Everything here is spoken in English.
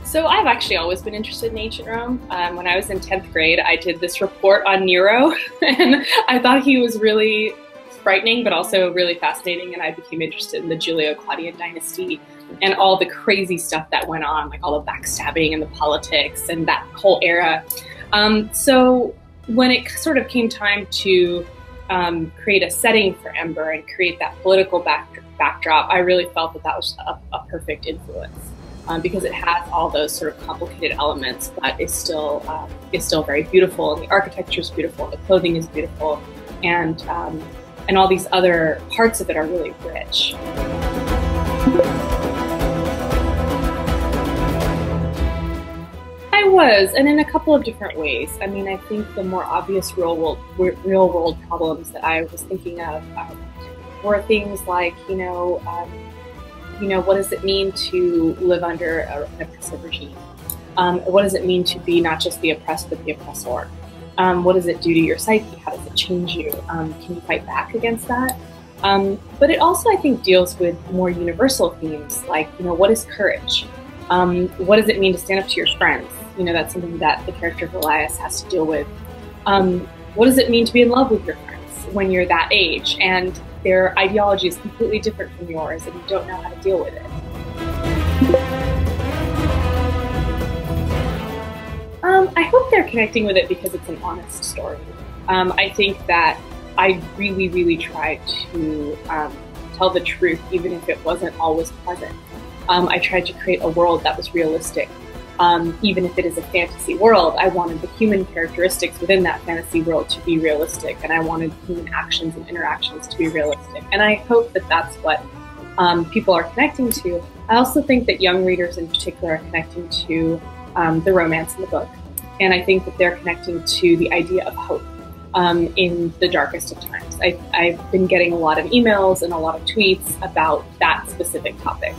So I've actually always been interested in ancient Rome. When I was in 10th grade, I did this report on Nero, and I thought he was really frightening, but also really fascinating, and I became interested in the Julio-Claudian dynasty and all the crazy stuff that went on, like all the backstabbing and the politics and that whole era. So when it sort of came time to create a setting for EMBER and create that political backdrop, I really felt that that was a perfect influence. Because it has all those sort of complicated elements, but is still very beautiful, and the architecture is beautiful, the clothing is beautiful, and all these other parts of it are really rich. I was, and in a couple of different ways. I mean, I think the more obvious real world problems that I was thinking of were things like, what does it mean to live under an oppressive regime? What does it mean to be not just the oppressed, but the oppressor? What does it do to your psyche? How does it change you? Can you fight back against that? But it also, I think, deals with more universal themes, like, what is courage? What does it mean to stand up to your friends? That's something that the character of Elias has to deal with. What does it mean to be in love with your friends when you're that age and their ideology is completely different from yours and you don't know how to deal with it? I hope they're connecting with it because it's an honest story. I think that I really, really tried to tell the truth, even if it wasn't always pleasant. I tried to create a world that was realistic. Even if it is a fantasy world, I wanted the human characteristics within that fantasy world to be realistic, and I wanted human actions and interactions to be realistic. And I hope that that's what people are connecting to. I also think that young readers in particular are connecting to the romance in the book. And I think that they're connecting to the idea of hope in the darkest of times. I've been getting a lot of emails and a lot of tweets about that specific topic.